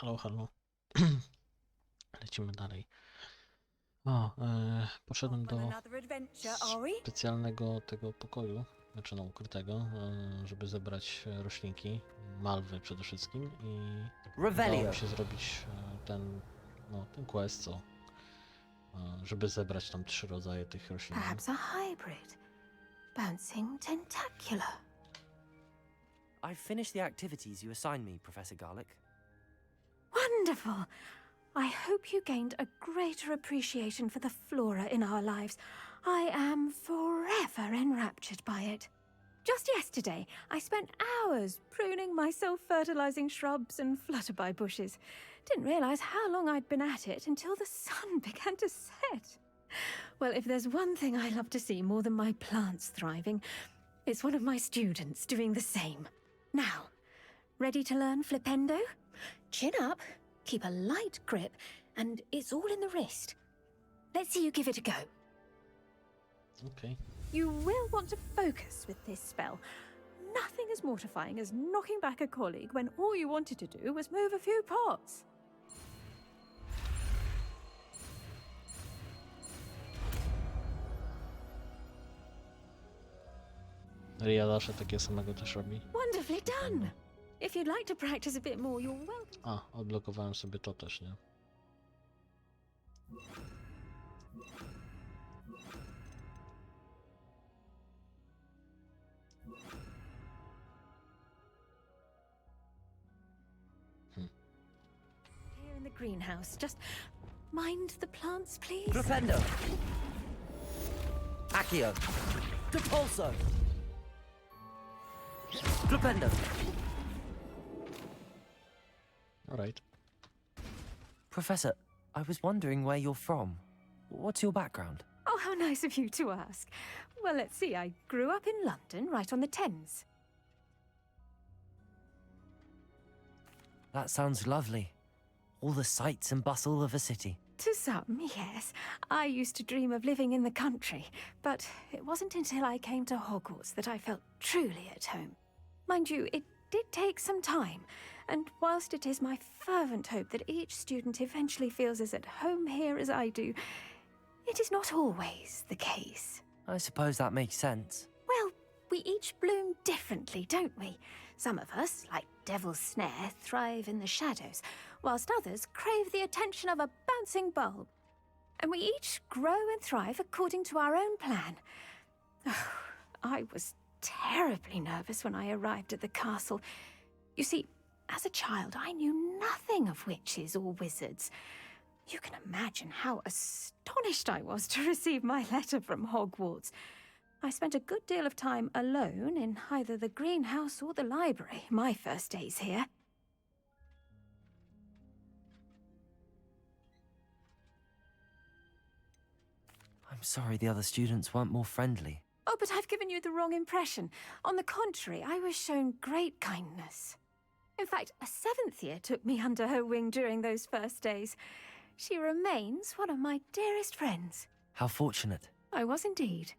Halo, halo. Lecimy dalej. O, poszedłem Off on do another adventure, are we? specjalnego tego pokoju, znaczy no ukrytego, żeby zebrać roślinki, malwy przede wszystkim i udało mi Revelio. się zrobić ten quest, żeby zebrać tam 3 rodzaje tych roślin. Perhaps a hybrid. Bouncing tentacular. I've finished the activities you assigned me, Professor Garlic. Wonderful! I hope you gained a greater appreciation for the flora in our lives. I am forever enraptured by it. Just yesterday, I spent hours pruning my self-fertilizing shrubs and flutterby bushes. Didn't realize how long I'd been at it until the sun began to set. Well, if there's one thing I love to see more than my plants thriving, it's one of my students doing the same. Now, ready to learn flipendo? Chin up, keep a light grip, and it's all in the wrist. Let's see you give it a go. Okej. You will want to focus with this spell. Nothing as mortifying as knocking back a colleague when all you wanted to do was move a few pots. Ria zawsze takie samego też robi. Wonderfully done. If you'd like to practice a bit more, you're welcome. A, odblokowałem sobie to też, nie? Here in the greenhouse, just mind the plants, please. Flipendo. Accio. Depulso. Flipendo. Alright. Professor, I was wondering where you're from. What's your background? Oh, how nice of you to ask. Well, let's see. I grew up in London, right on the Thames. That sounds lovely. All the sights and bustle of a city. To some, yes. I used to dream of living in the country, but it wasn't until I came to Hogwarts that I felt truly at home. Mind you, it did take some time, and whilst it is my fervent hope that each student eventually feels as at home here as I do, it is not always the case. I suppose that makes sense. Well, we each bloom differently, don't we? Some of us, like Devil's Snare, thrive in the shadows, whilst others crave the attention of a bouncing bulb. And we each grow and thrive according to our own plan. I was terribly nervous when I arrived at the castle. You see, as a child, I knew nothing of witches or wizards. You can imagine how astonished I was to receive my letter from Hogwarts. I spent a good deal of time alone in either the greenhouse or the library my first days here. I'm sorry the other students weren't more friendly. Oh, but I've given you the wrong impression. On the contrary, I was shown great kindness. In fact, a 7th year took me under her wing during those first days. She remains one of my dearest friends. How fortunate. I was indeed.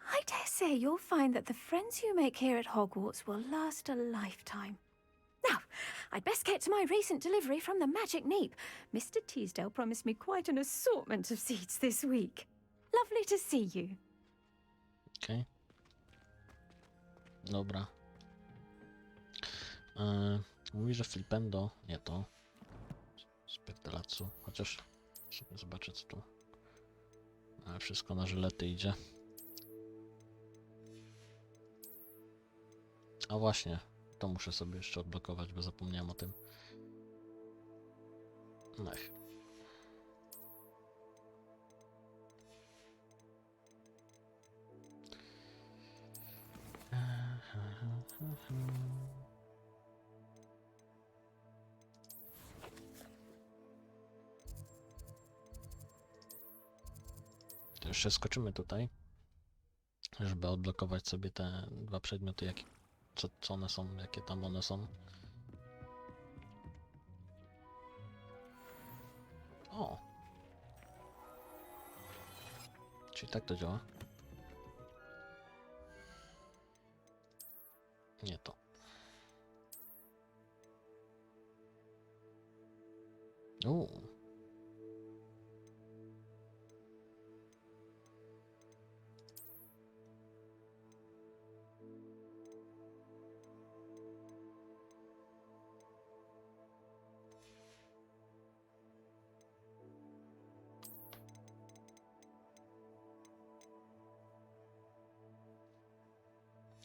I dare say you'll find that the friends you make here at Hogwarts will last a lifetime. Now, I'd best get to my recent delivery from the Magic Neep. Mr. Teasdale promised me quite an assortment of seeds this week. Lovely to see you. Okej. Dobra. Mówi, że flipendo, nie to. Spektalatsu. Chociaż sobie zobaczę co tu. Ale wszystko na żylety idzie. A właśnie, to muszę sobie jeszcze odblokować, bo zapomniałem o tym. Ech. To jeszcze skoczymy tutaj, żeby odblokować sobie te 2 przedmioty, co one są, jakie tam one są. O! Czyli tak to działa? Nie to. U.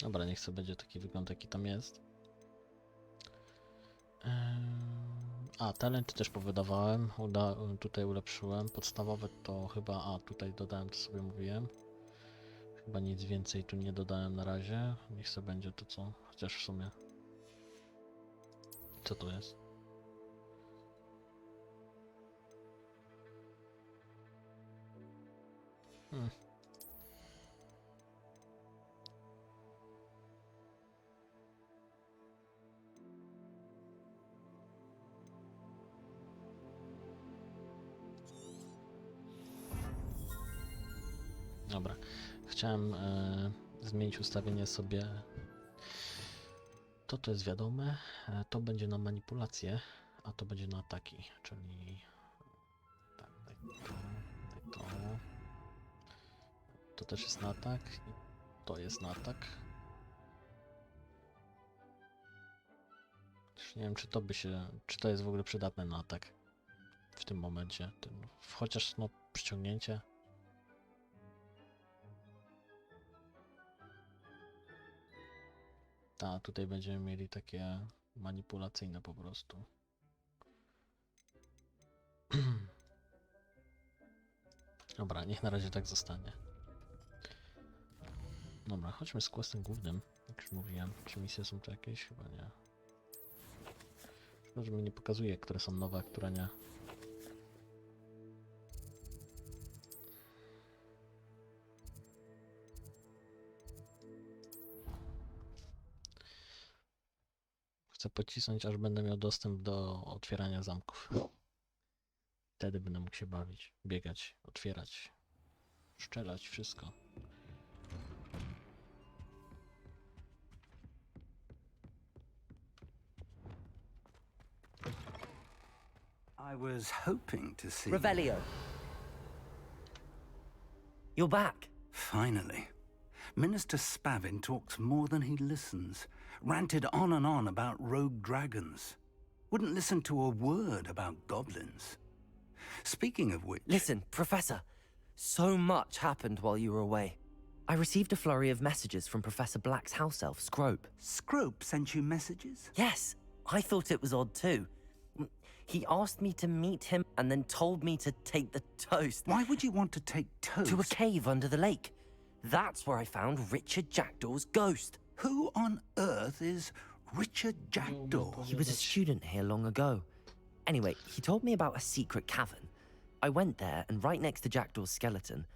Dobra, niech sobie będzie taki wygląd, jaki tam jest. A, talenty też powydawałem, tutaj ulepszyłem. Podstawowe to chyba, tutaj dodałem, to sobie mówiłem. Chyba nic więcej tu nie dodałem na razie. Niech sobie będzie to co, chociaż w sumie. Co to jest? Dobra, chciałem zmienić ustawienie sobie. To jest wiadome, to będzie na manipulację, a to będzie na ataki, czyli tak, to. To też jest na atak i to jest na atak. Też nie wiem, czy to jest w ogóle przydatne na atak w tym momencie. Chociaż no przyciągnięcie. Tutaj będziemy mieli takie manipulacyjne po prostu. Dobra, niech na razie tak zostanie. Dobra, chodźmy z questem głównym, jak już mówiłem. Czy misje są tu jakieś? Chyba nie. Szkoda, że mi nie pokazuje, które są nowe, a które nie. Chcę pocisnąć, aż będę miał dostęp do otwierania zamków. Wtedy będę mógł się bawić, biegać, otwierać, szczelać, wszystko. I was hoping to see... Revelio. You're back. Finally. Minister Spavin talks more than he listens. Ranted on and on about rogue dragons. Wouldn't listen to a word about goblins. Speaking of which... Listen, Professor. So much happened while you were away. I received a flurry of messages from Professor Black's house elf, Scrope. Scrope sent you messages? Yes, I thought it was odd too. He asked me to meet him and then told me to take the toast. Why would you want to take toast? To a cave under the lake. That's where I found Richard Jackdaw's ghost. Who on earth is Richard Jackdaw? He was a student here long ago. Anyway, he told me about a secret cavern. I went there, and right next to Jackdaw's skeleton,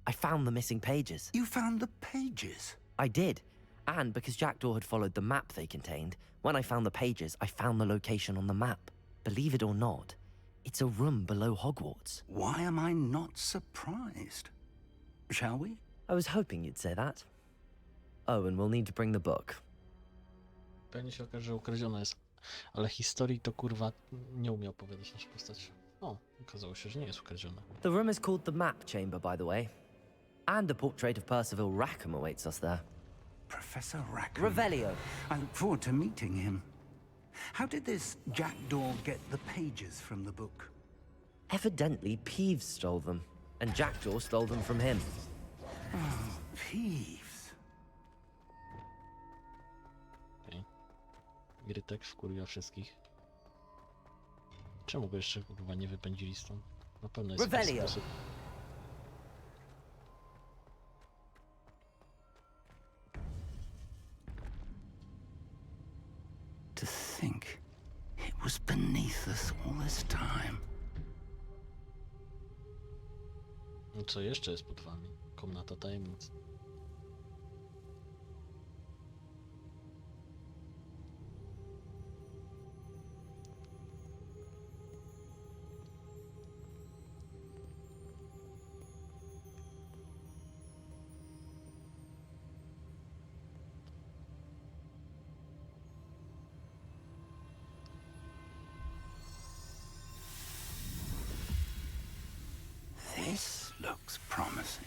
I found the missing pages. You found the pages? I did. And because Jackdaw had followed the map they contained, when I found the pages, I found the location on the map. Believe it or not, it's a room below Hogwarts. Why am I not surprised? Shall we? I was hoping you'd say that. Oh, and we'll need to bring the book. Pewnie się okaże, że ukradziona jest. Ale historii to kurwa nie umie opowiadać nasza postać. O, okazało się, że nie jest ukradziona. The room is called the Map Chamber, by the way. And a portrait of Percival Rackham awaits us there. Professor Rackham. Revelio. I look forward to meeting him. How did this Jackdaw get the pages from the book? Evidently, Peeves stole them, and Jackdaw stole them from him. Oh, Peeves. Okay. Grytek wkurwia wszystkich. Czemu go jeszcze kurwa nie wypędzili stąd? Na pewno jest jakiś Revelio. sposób. To think it was beneath us all this time. No co jeszcze jest pod wami? Komnata tajemnic. looks promising.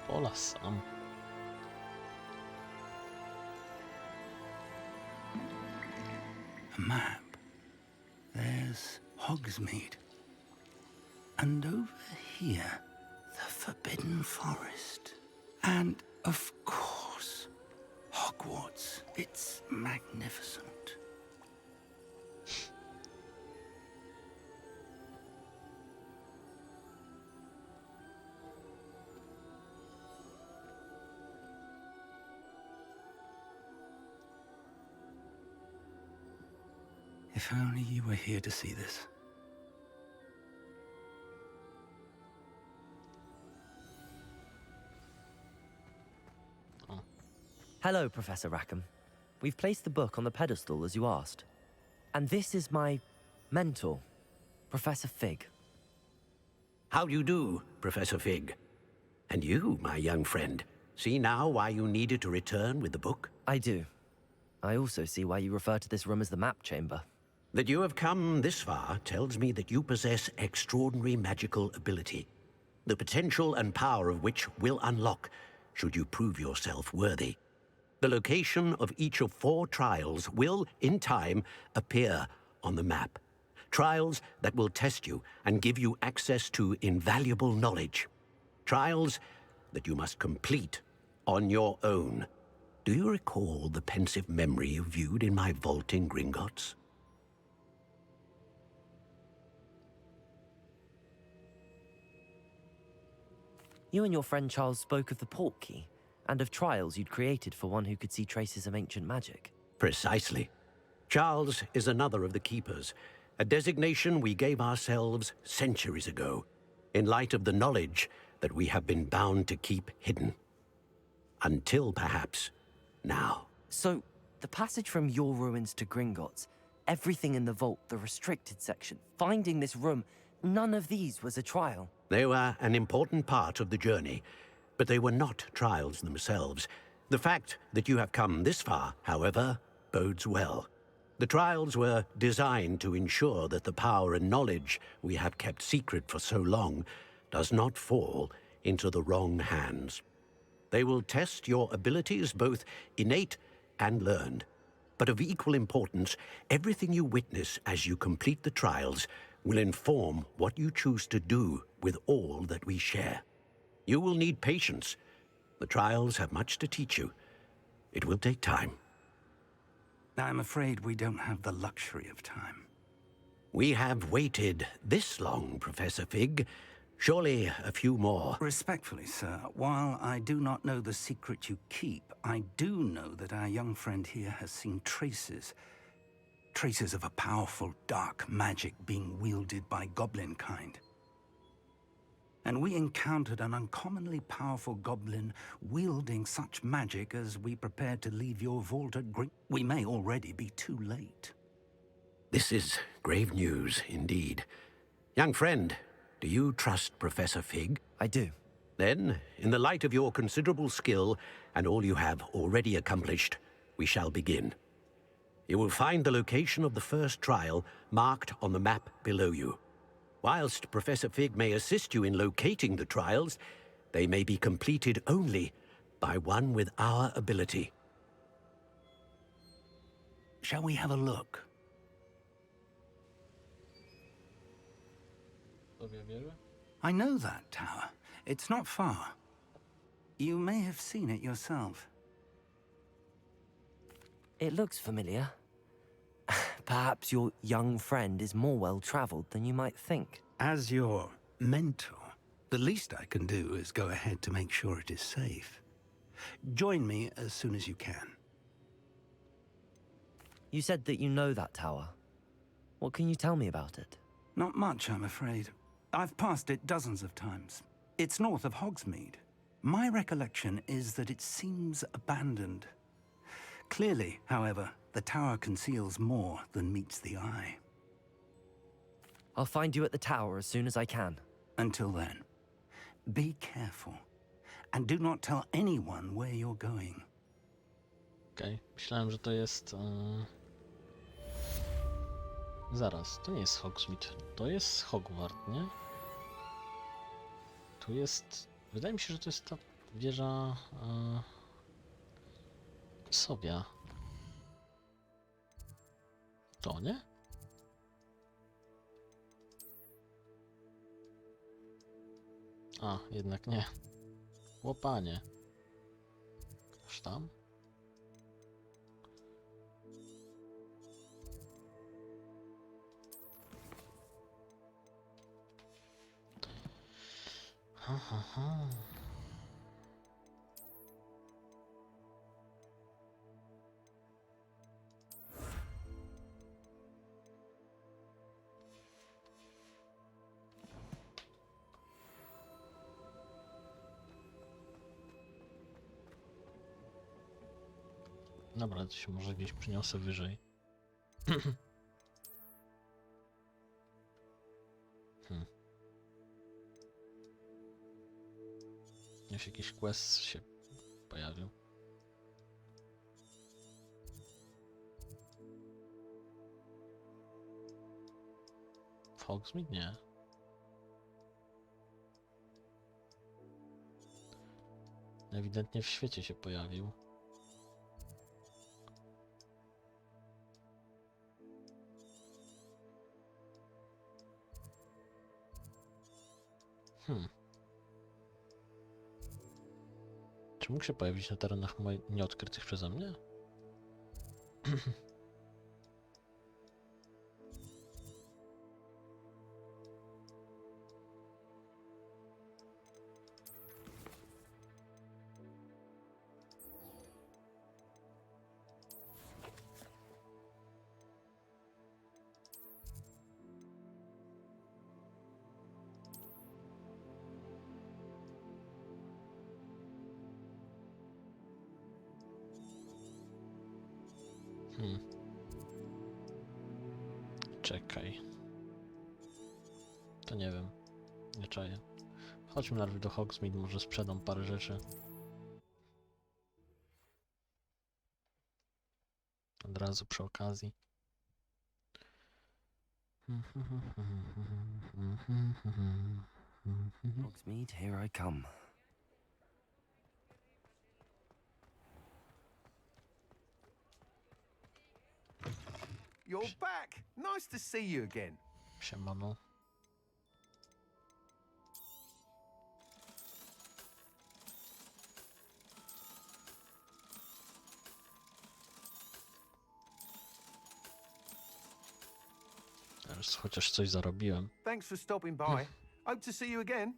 Pola sam. A map. There's Hogsmeade. And over here, the Forbidden Forest. And, of course, Hogwarts. It's magnificent. If only you were here to see this. Hello, Professor Rackham. We've placed the book on the pedestal as you asked. And this is my mentor, Professor Fig. How do you do, Professor Fig? And you, my young friend, see now why you needed to return with the book? I do. I also see why you refer to this room as the map chamber. That you have come this far tells me that you possess extraordinary magical ability, the potential and power of which will unlock should you prove yourself worthy. The location of each of 4 trials will, in time, appear on the map. Trials that will test you and give you access to invaluable knowledge. Trials that you must complete on your own. Do you recall the pensive memory you viewed in my vault in Gringotts? You and your friend Charles spoke of the portkey, and of trials you'd created for one who could see traces of ancient magic. Precisely. Charles is another of the Keepers, a designation we gave ourselves centuries ago, in light of the knowledge that we have been bound to keep hidden. Until, perhaps, now. So, the passage from your ruins to Gringotts, everything in the vault, the restricted section, finding this room, none of these was a trial. They were an important part of the journey, but they were not trials themselves. The fact that you have come this far, however, bodes well. The trials were designed to ensure that the power and knowledge we have kept secret for so long does not fall into the wrong hands. They will test your abilities, both innate and learned. But of equal importance, everything you witness as you complete the trials will inform what you choose to do with all that we share. You will need patience. The trials have much to teach you. It will take time. I'm afraid we don't have the luxury of time. We have waited this long, Professor Fig. Surely a few more. Respectfully, sir, while I do not know the secret you keep, I do know that our young friend here has seen traces of a powerful dark magic being wielded by goblin kind. And we encountered an uncommonly powerful goblin wielding such magic as we prepared to leave your vault at We may already be too late. This is grave news indeed. Young friend, do you trust Professor Fig? I do. Then, in the light of your considerable skill and all you have already accomplished, we shall begin. You will find the location of the first trial marked on the map below you. Whilst Professor Fig may assist you in locating the trials, they may be completed only by one with our ability. Shall we have a look? I know that tower. It's not far. You may have seen it yourself. It looks familiar. Perhaps your young friend is more well-traveled than you might think. As your mentor, the least I can do is go ahead to make sure it is safe. Join me as soon as you can. You said that you know that tower. What can you tell me about it? Not much, I'm afraid. I've passed it dozens of times. It's north of Hogsmeade. My recollection is that it seems abandoned. Clearly, however, the tower conceals more than meets the eye. I'll find you at the tower as soon as I can. Until then, be careful. And do not tell anyone where you're going. Okej, myślałem, że to jest... Zaraz, to nie jest Hogsmeade, to jest Hogwart, nie? Tu jest... Wydaje mi się, że to jest ta wieża... Sowia. To, nie? A, jednak nie. Łopanie. Aż tam? Ha, ha, ha. Dobra, to się może gdzieś przyniosę wyżej. Już jakiś quest się pojawił. W Hogsmeade nie. Ewidentnie w świecie się pojawił. Czy mógł się pojawić na terenach nieodkrytych przeze mnie? Czekaj. To nie wiem. Nie czaję. Chodźmy najpierw do Hogsmeade, może sprzedam parę rzeczy. Od razu przy okazji. Hogsmeade, here I come. You're back. Nice to see you again. Siemano. Teraz chociaż coś zarobiłem. Thanks for stopping by. Hope to see you again.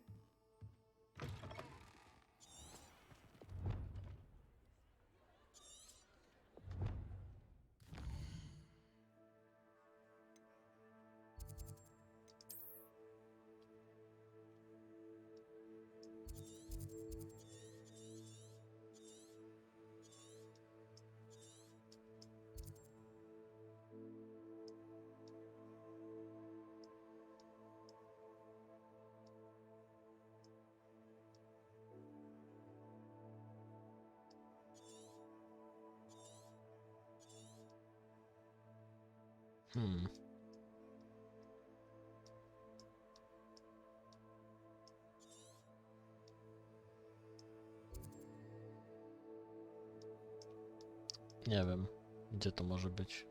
Nie wiem, gdzie to może być.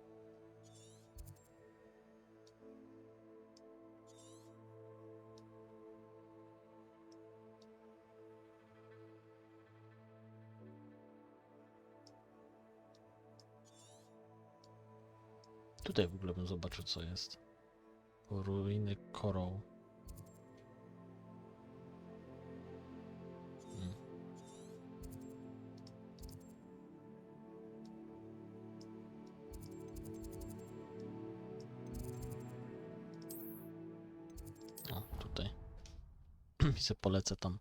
Tutaj w ogóle bym zobaczył, co jest. Ruiny Korą. O, tutaj. I se polecę tam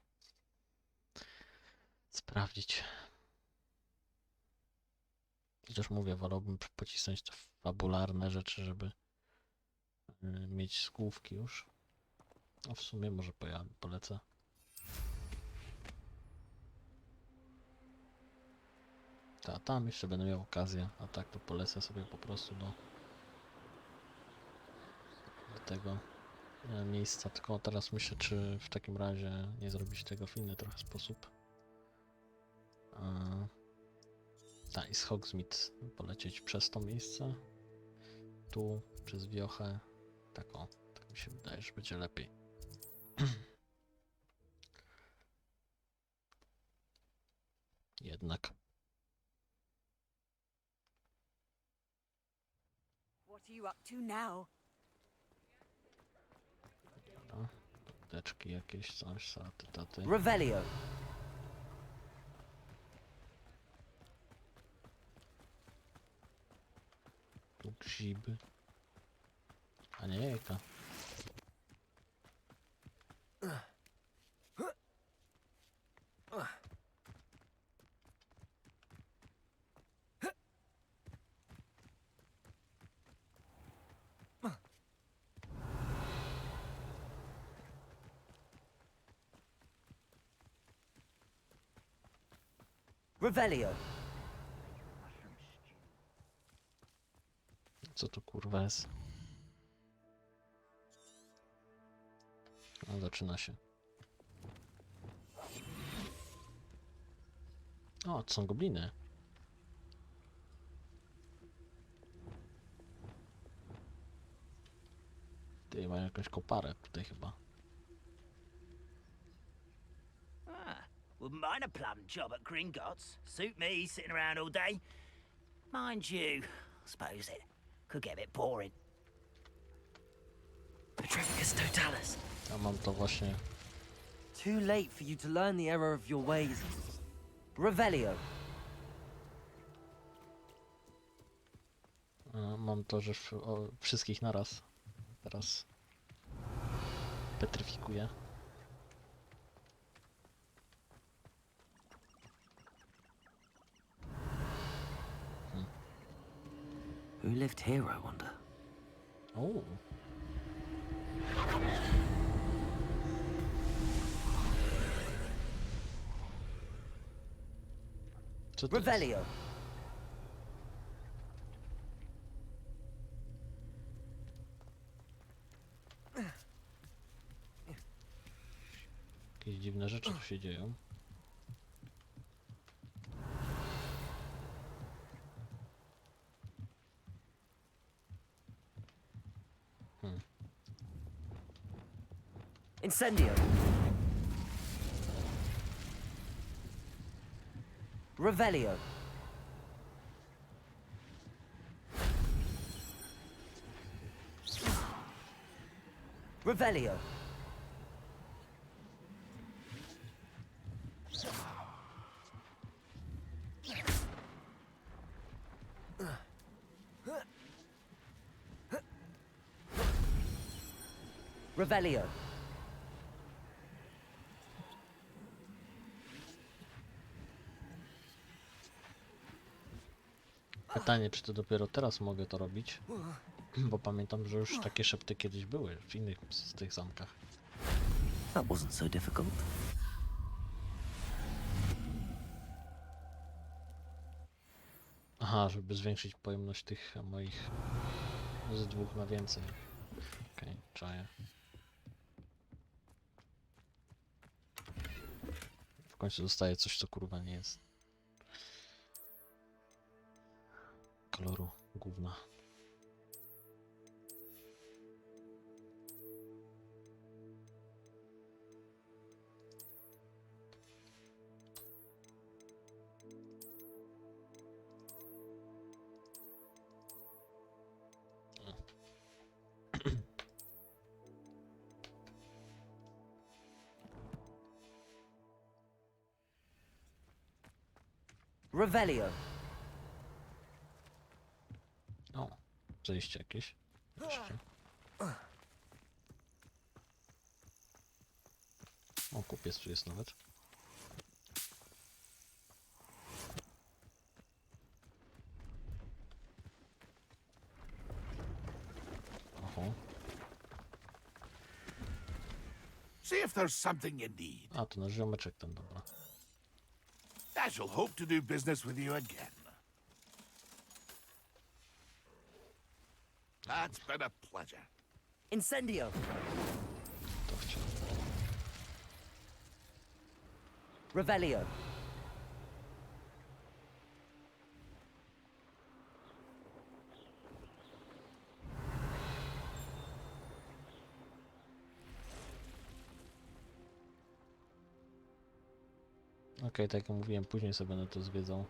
sprawdzić. Chociaż mówię, wolałbym pocisnąć te fabularne rzeczy, żeby mieć skłówki już. A w sumie może polecę. Tam jeszcze będę miał okazję, a tak to polecę sobie po prostu do tego miejsca. Tylko teraz myślę, czy w takim razie nie zrobić tego w inny trochę sposób. I z Hogsmeade polecieć przez to miejsce. Tu, przez wiochę. Tak mi się wydaje, że będzie lepiej. Jednak. What are you up to now? Dobra. Teczki jakieś, coś, saty, taty. Revelio. Tu grzyby. A nie jajka. Revelio. Co to kurwa jest? No, zaczyna się. O, to są gobliny. Ty, mają jakąś koparę tutaj chyba. Wouldn't mind a plum job at Gringotts. Suit me, sitting around all day. Mind you, I suppose it could get a bit boring. Petrificus totalis. Ja mam to właśnie. Too late for you to learn the error of your ways. Revelio. Mam to, że wszystkich naraz. Teraz petryfikuję. Who lived here, I wonder? O. Co to jest? Revelio. Jakieś dziwne rzeczy tu się dzieją. Incendio. Revelio. Revelio. Revelio. Pytanie, czy to dopiero teraz mogę to robić? Bo pamiętam, że już takie szepty kiedyś były w innych z tych zamkach. That wasn't so difficult. Aha, żeby zwiększyć pojemność tych moich z 2 na więcej. Okej, czaję. W końcu dostaję coś, co kurwa nie jest koloru gówna. Revelio. O, zejście jakieś. Wreszcie. O, kupiec tu jest nawet. Oho. See if there's something you need. A, to nasz ziomeczek ten, dobra. I shall hope to do business with you again. That's been a pleasure. Incendio. To chciałem. Revelio. Okej, tak jak mówiłem, później sobie będę to zwiedzał.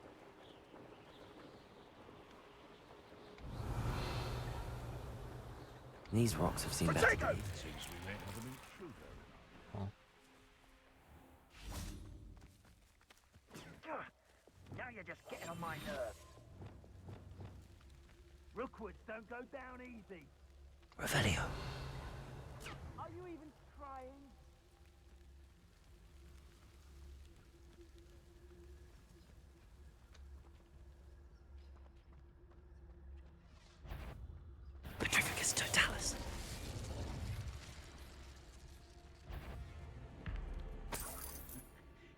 These rocks have seen better Potato! days. O. Now you're just getting on my nerves. Rookwoods don't go down easy. Revelio. Are you even trying? Petrificus totalis.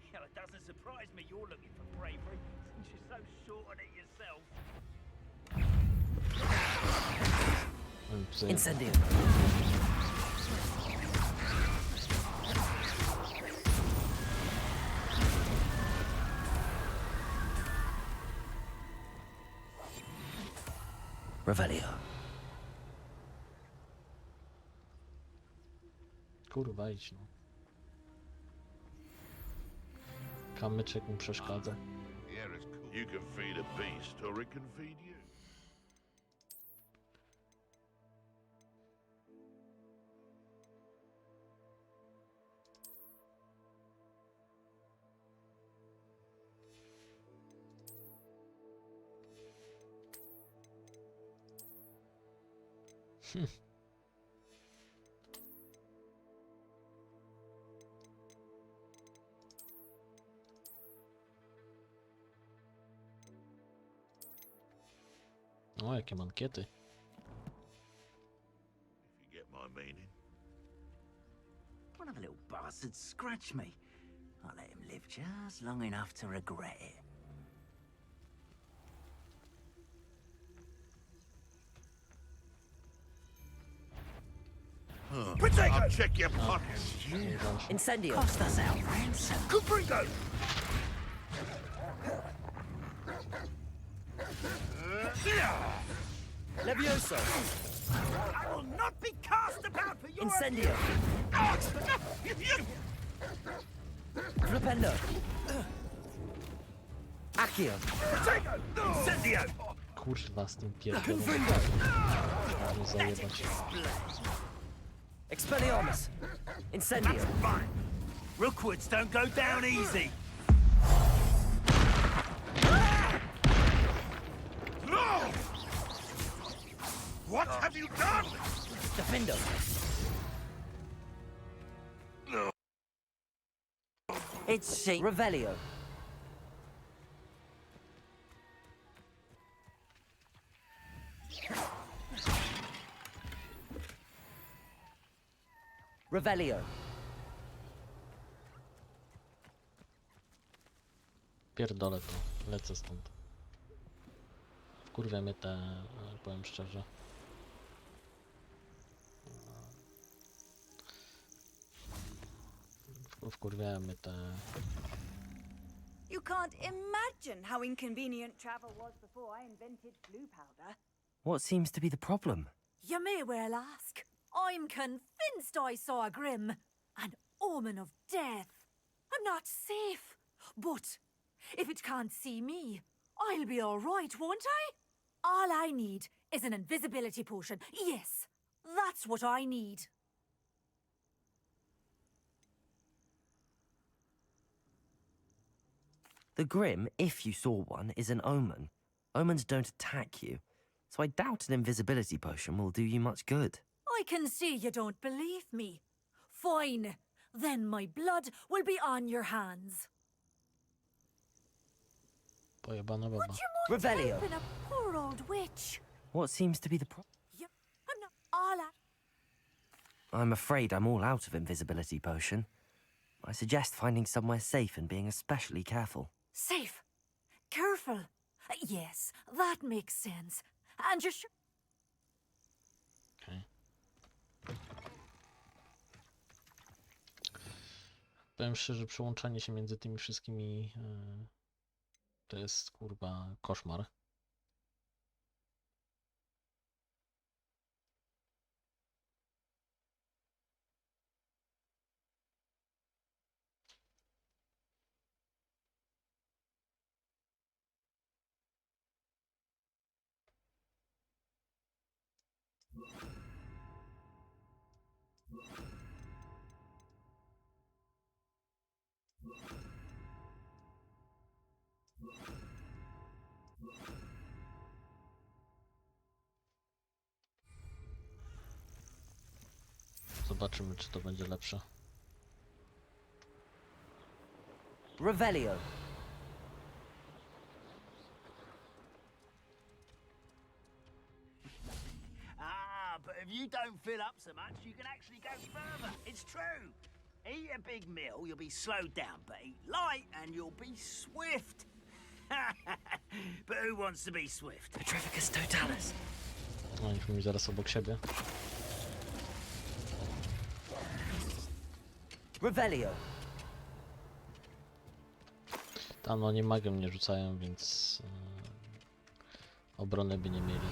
You know, it doesn't surprise me you're looking for bravery, since you're so short on it yourself. Psy. Incendio. Revelio. Kurwa, idź no. Kamyczek mu przeszkadza. The air is cool. You can feed a beast, or it can feed you. O, jakie mankiety. If you get my meaning. One of the little bastards scratched me. I'll let him live just long enough to regret it. I'll check your pockets. Incendio. Cost us our ransom. Gringo! Levioso. I will not be cast about for your Incendio. Flipendo. Accio. Incendio! Kurwa, z tym pierdolą. Może zajebać. Expelliarmus. Incendio. Fine. Rookwoods don't go down easy. No! What have you done? Defendo. It's she. Revelio. Revelio. Pierdolę to, lecę stąd. Wkurwia mnie te, powiem szczerze. Wkurwiają mnie te... You can't imagine how inconvenient travel was before I invented blue powder. What seems to be the problem? You may well ask. I'm convinced I saw a grim, an omen of death. I'm not safe, but if it can't see me, I'll be all right, won't I? All I need is an invisibility potion. Yes, that's what I need. The Grim, if you saw one, is an omen. Omens don't attack you, so I doubt an invisibility potion will do you much good. I can see you don't believe me. Fine. Then my blood will be on your hands. Pojebana baba. Would you mind Revelio. helping a poor old witch? What seems to be the problem? I'm not all I... I'm afraid I'm all out of invisibility potion. I suggest finding somewhere safe and being especially careful. Safe. Careful. Yes, that makes sense. And you're sure... Okej. Powiem szczerze, przełączanie się między tymi wszystkimi to jest kurwa koszmar. Zobaczymy, czy to będzie lepsze. Revelio. But if you don't fill up so much, you can actually go further. It's true. Eat a big meal, you'll be slowed down, but eat light and you'll be swift. But who wants to be swift? Petrificus totalis. Oni mi zaraz obok siebie. Revelio. Tam oni magią nie rzucają, więc obrony by nie mieli.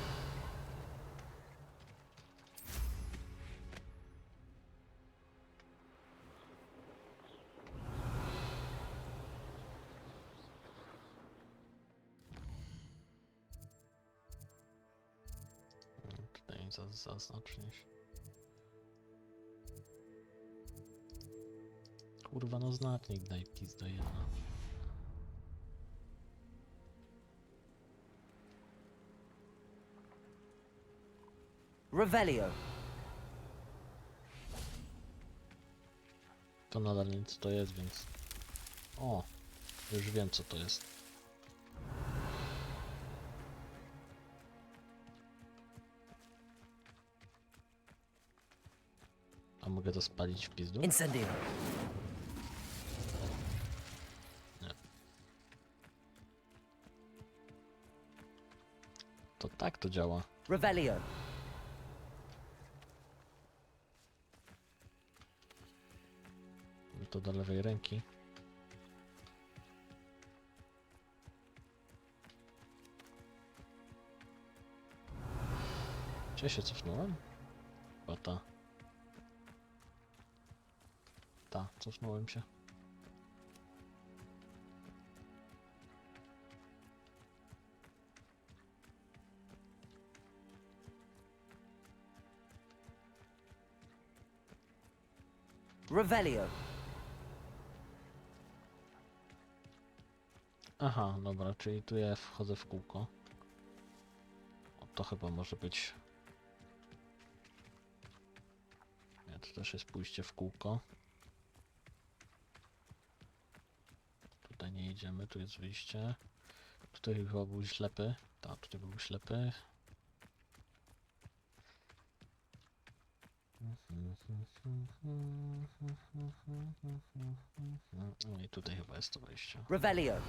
Tutaj zaznaczyć. Kurwa, no znacznik daj pizdo jedna. Revelio. To nadal nic to jest, więc... O! Już wiem, co to jest. A mogę to spalić w pizdu? Incendio. Nie. To tak to działa. Revelio. To do lewej ręki. Gdzie się cofnąłem? Chyba ta. Ta, cofnąłem się. Revelio. Aha, dobra, czyli tu ja wchodzę w kółko. O, to chyba może być... Nie, to też jest pójście w kółko. Tutaj nie idziemy, tu jest wyjście. Tutaj chyba był ślepy. Tak, tutaj był ślepy. No i tutaj chyba jest to wejście. Revelio.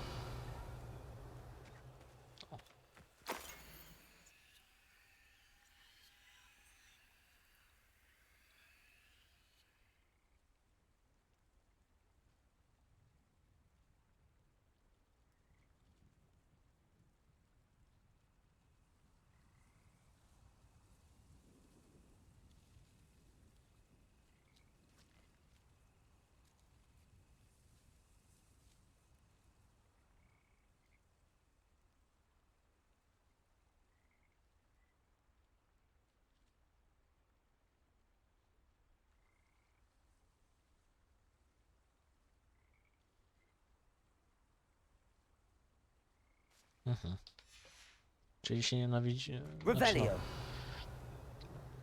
Czyli się nienawidzi... Revelio.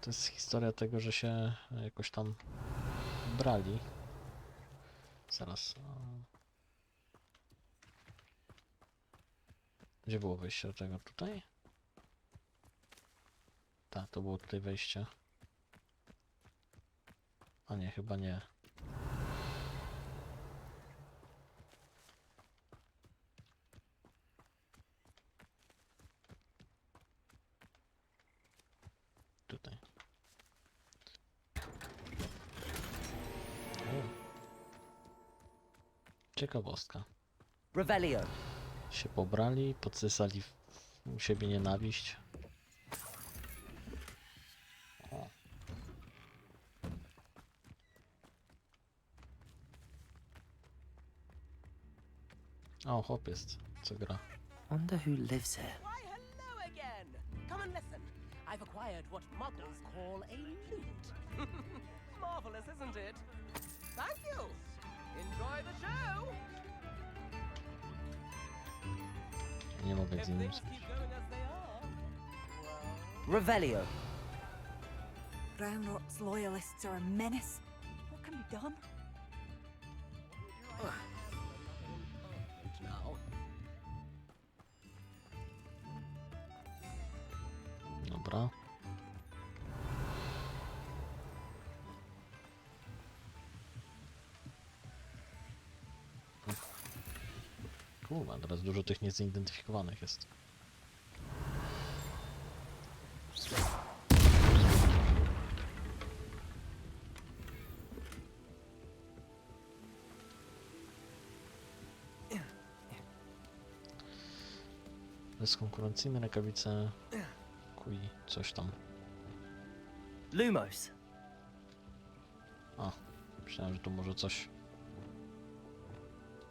To jest historia tego, że się jakoś tam brali. Zaraz. Gdzie było wejście do tego? Tutaj? Tak, to było tutaj wejście. A nie, chyba nie. Tutaj. O. Ciekawostka. Revelio. Się pobrali, podsysali u siebie nienawiść. O. O, chłop jest, co gra. Wonder who lives here. Why, hello again! Come and listen. I've acquired what muggles call a lute. Marvelous, isn't it? Thank you. Enjoy the show. Nie mogę If z nim. things keep going as they are, well... Revelio. Ranrock's loyalists are a menace. What can be done? Now. Dobra. Kurwa, teraz dużo tych niezidentyfikowanych jest. Bezkonkurencyjne rękawice. Kuj, coś tam. Lumos. A, myślałem, że tu może coś.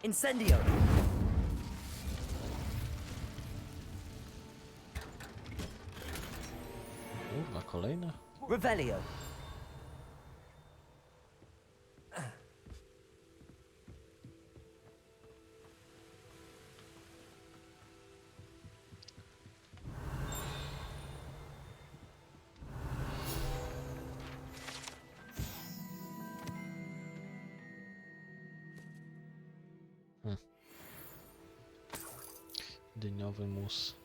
Incendio. Kurwa, kolejne? Revelio. Dyniowy mus.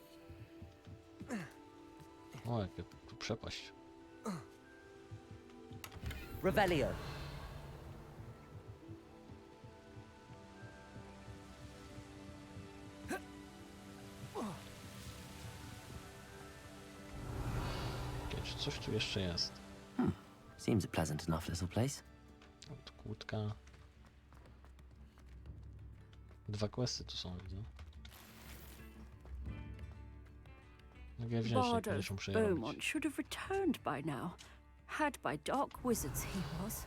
O, jaka tu przepaść. Revelio. Okej, czy coś tu jeszcze jest? Seems a pleasant enough little place. O, tu kłódka. Dwa questy tu są, widzę. Mogę wziąć, jak Bard będziesz of muszę je robić. Beaumont should have returned by now. Had by dark wizards he was.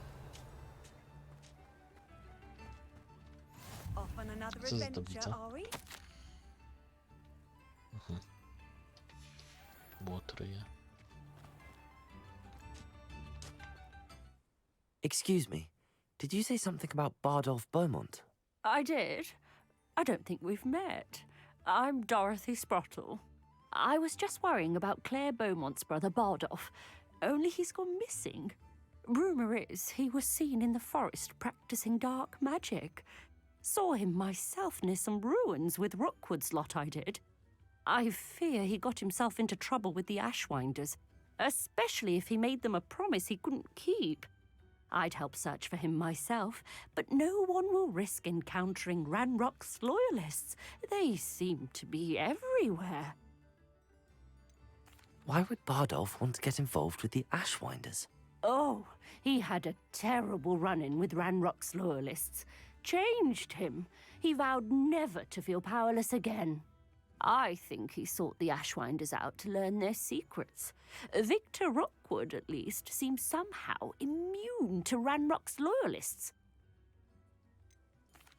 Off on another Co za adventure, tablica? are we? Błotryje. Excuse me. Did you say something about Bardolph Beaumont? I did. I don't think we've met. I'm Dorothy Sprottle. I was just worrying about Claire Beaumont's brother Bardolph, only he's gone missing. Rumour is he was seen in the forest practicing dark magic. Saw him myself near some ruins with Rookwood's lot I did. I fear he got himself into trouble with the Ashwinders, especially if he made them a promise he couldn't keep. I'd help search for him myself, but no one will risk encountering Ranrock's loyalists. They seem to be everywhere. Why would Bardolph want to get involved with the Ashwinders? Oh, he had a terrible run-in with Ranrock's loyalists. Changed him. He vowed never to feel powerless again. I think he sought the Ashwinders out to learn their secrets. Victor Rookwood, at least, seems somehow immune to Ranrock's loyalists.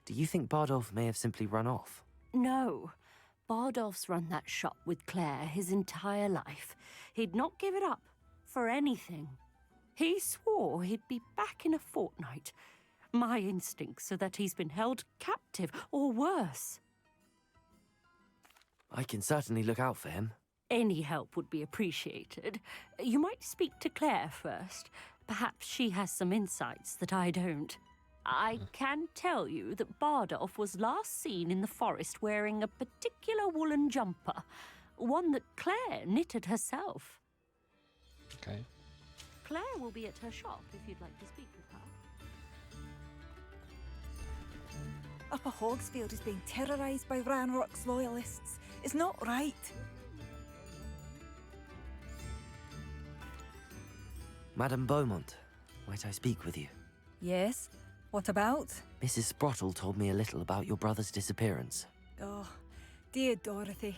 Do you think Bardolph may have simply run off? No. Bardolph's run that shop with Claire his entire life. He'd not give it up for anything. He swore he'd be back in a fortnight. My instincts are that he's been held captive, or worse. I can certainly look out for him. Any help would be appreciated. You might speak to Claire first. Perhaps she has some insights that I don't. I can tell you that Bardolph was last seen in the forest wearing a particular woolen jumper, one that Claire knitted herself. Okej. Claire will be at her shop if you'd like to speak with her. Upper Hogsfield is being terrorised by Ranrock's loyalists. It's not right. Madame Beaumont, might I speak with you? Yes? What about? Mrs. Sprottle told me a little about your brother's disappearance. Oh, dear Dorothy.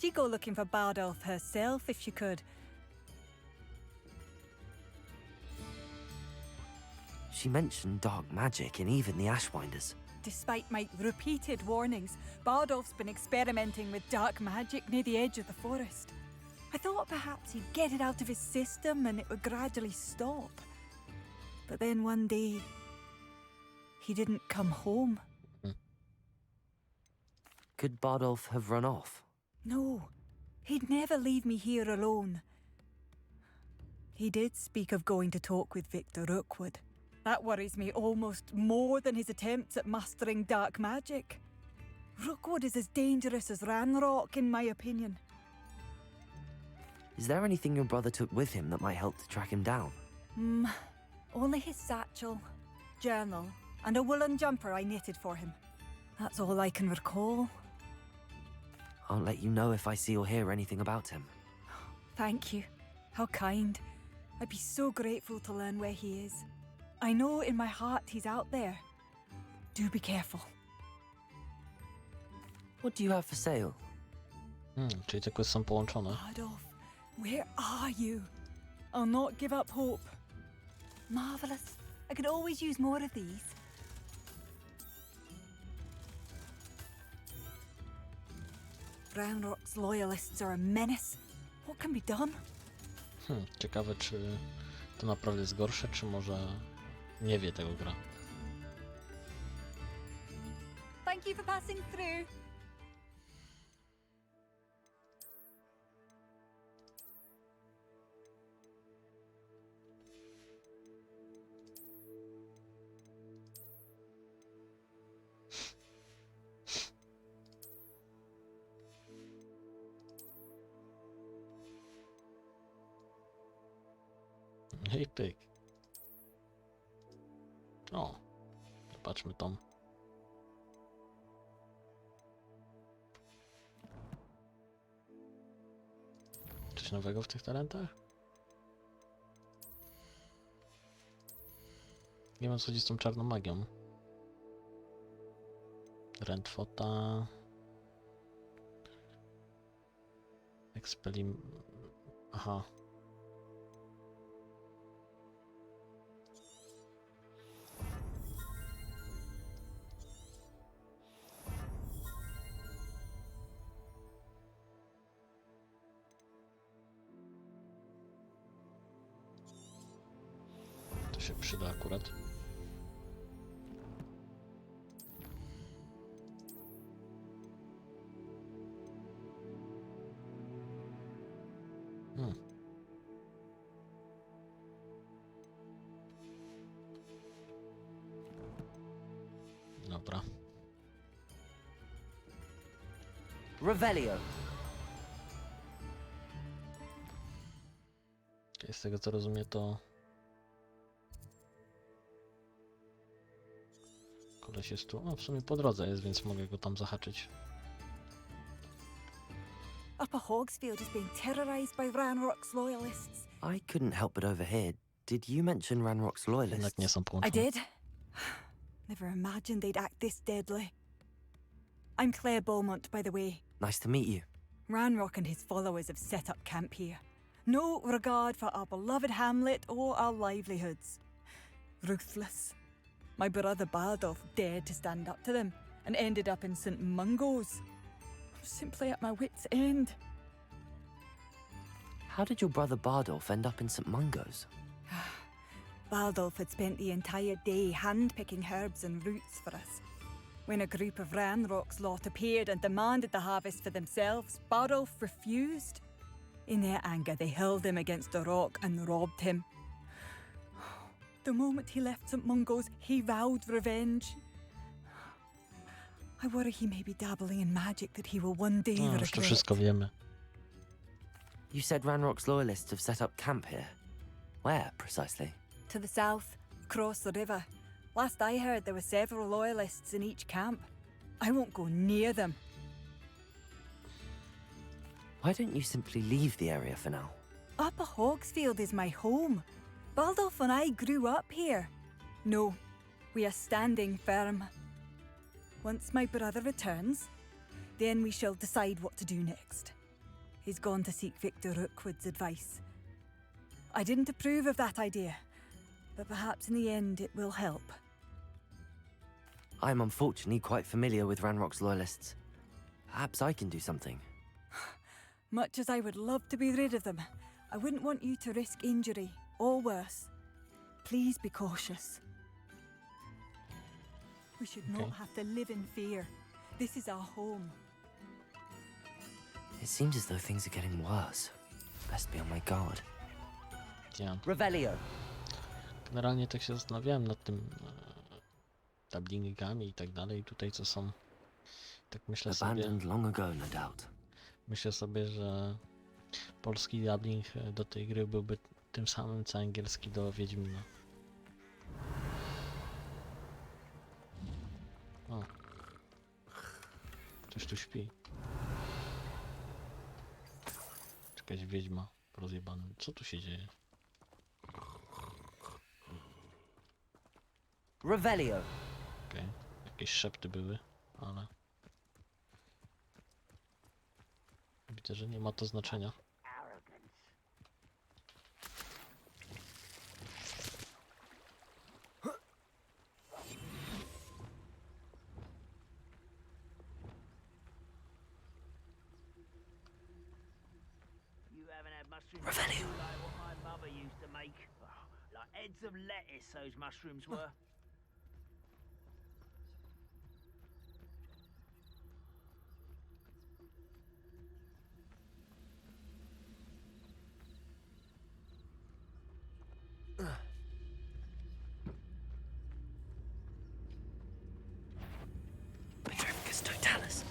She'd go looking for Bardolph herself if she could. She mentioned dark magic and even the Ashwinders. Despite my repeated warnings, Bardolph's been experimenting with dark magic near the edge of the forest. I thought perhaps he'd get it out of his system and it would gradually stop. But then one day, he didn't come home. Could Bardolph have run off? No, he'd never leave me here alone. He did speak of going to talk with Victor Rookwood. That worries me almost more than his attempts at mastering dark magic. Rookwood is as dangerous as Ranrock, in my opinion. Is there anything your brother took with him that might help to track him down? Only his satchel, journal, and a woolen jumper I knitted for him. That's all I can recall. I'll let you know if I see or hear anything about him. Thank you. How kind. I'd be so grateful to learn where he is. I know in my heart he's out there. Do be careful. What do you have for sale? Czyli te questy są połączone. Adolf, where are you? I'll not give up hope. Marvelous. I could always use more of these. Ranrock's loyalists are a menace. What can be done? Ciekawe, czy to naprawdę jest gorsze, czy może nie wie tego gra. Thank you for passing through. I pyk. O, zobaczmy tam. Coś nowego w tych talentach? Nie wiem, co chodzi z tą czarną magią. Rentfota. Expelim... Aha. To się przyda akurat. Dobra. Revelio. Z tego co rozumiem, to koleś jest tu. O, w sumie po drodze jest, więc mogę go tam zahaczyć. Upper Hogsfield is being terrorized by Ranrock's loyalists. I couldn't help but overhear. Did you mention Ranrock's loyalists? Jednak nie są I połączone. did. Never imagined they'd act this deadly. I'm Claire Beaumont, by the way. Nice to meet you. Ranrock and his followers have set up camp here. No regard for our beloved hamlet or our livelihoods. Ruthless. My brother Bardolph dared to stand up to them and ended up in St. Mungo's. I'm simply at my wit's end. How did your brother Bardolph end up in St. Mungo's? Bardolph had spent the entire day hand-picking herbs and roots for us. When a group of Ranrock's lot appeared and demanded the harvest for themselves, Bardolph refused. In their anger, they hurled him against a rock and robbed him. The moment he left St. Mungo's, he vowed revenge. I worry he may be dabbling in magic that he will one day No, już to regret. wszystko wiemy. You said Ranrock's loyalists have set up camp here. Where, precisely? To the south, across the river. Last I heard, there were several loyalists in each camp. I won't go near them. Why don't you simply leave the area for now? Upper Hogsfield is my home. Baldolf and I grew up here. No, we are standing firm. Once my brother returns, then we shall decide what to do next. He's gone to seek Victor Rookwood's advice. I didn't approve of that idea, but perhaps in the end it will help. I'm unfortunately quite familiar with Ranrock's loyalists. Perhaps I can do something. Much as I would love to be rid of them, I wouldn't want you to risk injury, or worse. Please be cautious. We should not have to live in fear. This is our home. It seems as though things are getting worse. Best be on my guard. Ja. Revelio. Generalnie tak się zastanawiałem nad tym dublingami i tak dalej. Tutaj co są. Tak myślę sobie. Abandoned long ago, no doubt. Myślę sobie, że polski dubbing do tej gry byłby tym samym co angielski do Wiedźmina. O. Ktoś tu śpi. Jakaś wiedźma rozjebana. Co tu się dzieje? Revelio. Okej. Jakieś szepty były, ale widzę, że nie ma to znaczenia. Revelio. Like what my mother used to make. Like heads of lettuce, those mushrooms were. Petrificus totalis.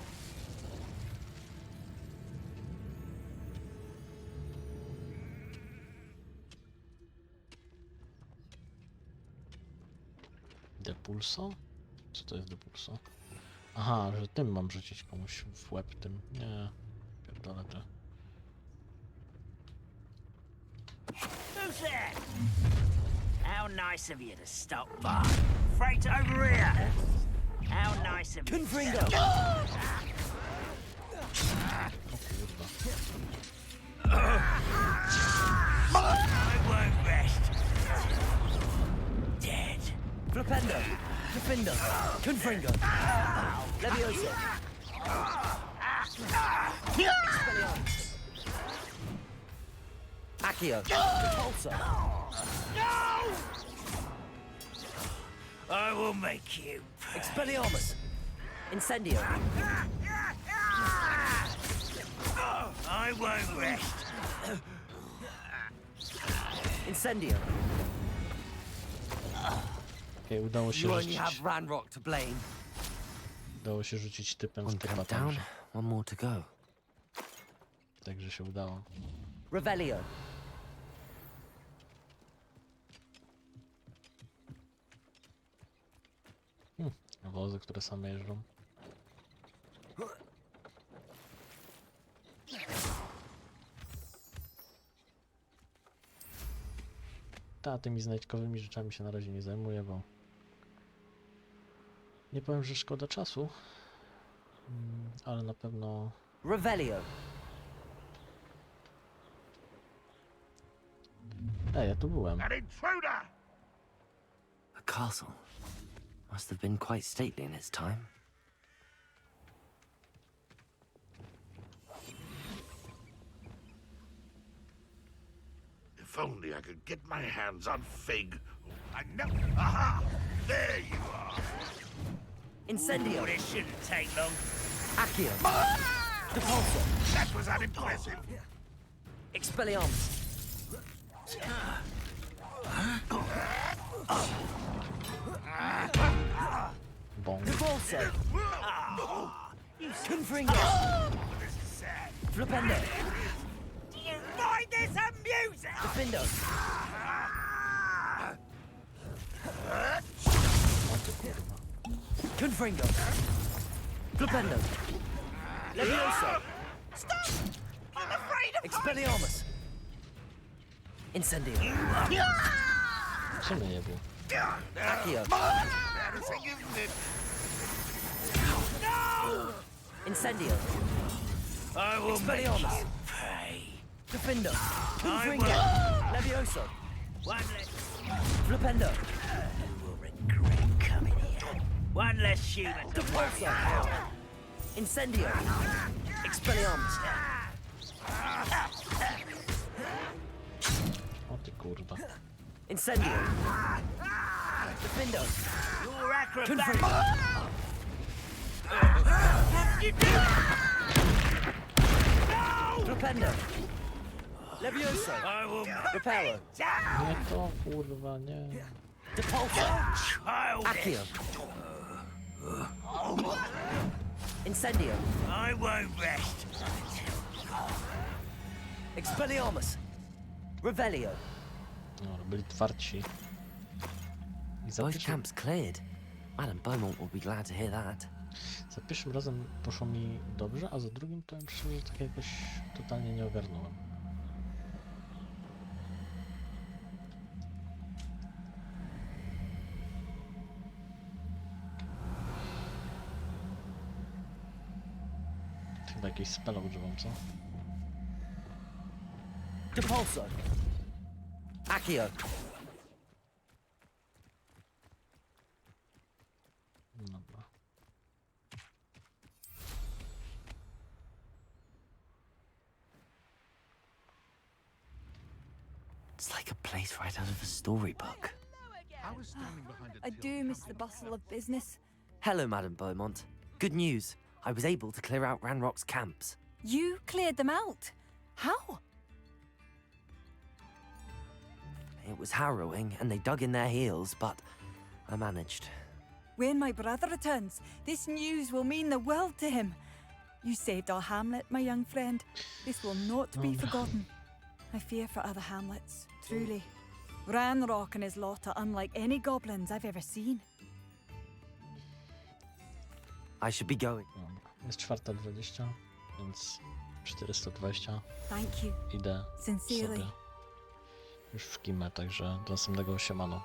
Depulso? Co to jest depulso? Aha, że tym mam rzucić komuś w łeb tym. Nie, pierdolę to. Who's there? How nice of you to stop by. Freight over here. How nice of you. Confringo. I won't rest. Dead. Flipendo. Defendo. Confringo. Levioso. Expelliarmus. Accio. Repulso. I will make you. Expelliarmus. Incendio. I won't rest. Incendio. Okej, udało się You only rzucić. have Ranrock to blame. Udało się rzucić typem w One typa count tam, down, że- one more to go. Także się udało. Revelio. Wozy, które same jeżdżą. Tymi znajdźkowymi rzeczami się na razie nie zajmuję, bo nie powiem, że szkoda czasu, ale na pewno Revelio. ja tu byłem. An intruder! A castle. Must have been quite stately in its time. If only I could get my hands on Fig. I know. Aha! There you are. Incendio. This shouldn't take long. Accio. Repulso. That was unimpressive. Expelliarmus. Bong. Repulso. You Confringo. This is sad. Flipendo. Do you find this amusing? Defendo. Confringo. Flipendo. Levioso. Stop! I'm afraid of Expelliarmus. Incendio. Co mnie nie było? Accio. Embarrassing, isn't it? Incendio. I will Expelliarmus. pray. Defindo. I Confringo. will. Levioso. One less. Flipendo. You will regret coming here. One less human to worry about. Incendio. Expelliarmus. O ty kurwa. Incendio. Defindo. Your acrobat. Confringo. You do it! No! Flipendo. Levioso. I will. Reparo. Nie to kurwa, nie. Depulso. Child. Accio. Incendio. I won't rest. Expelliarmus. Revelio. No, byli twardsi. I za Both pierwszym, camps cleared. Madam Beaumont will be glad to hear that. za pierwszym razem poszło mi dobrze, a za drugim to już tak jakoś totalnie nie ogarnąłem. Chyba jakiś spell używam, co? Depulso. Accio. Dobra. It's like a place right out of a storybook. I was standing behind a I do miss the bustle of business. Hello, Madam Beaumont. Good news. I was able to clear out Ranrock's camps. You cleared them out. How? It was harrowing, and they dug in their heels, but I managed. When my brother returns, this news will mean the world to him. You saved our hamlet, my young friend. This will not be forgotten. I fear for other hamlets, truly. Ranrock and his lot are unlike any goblins I've ever seen. I should be going. Dobra. Jest 4:20, więc 420. Thank you. Idę Sincerely. sobie już w kimę, także do następnego siemano.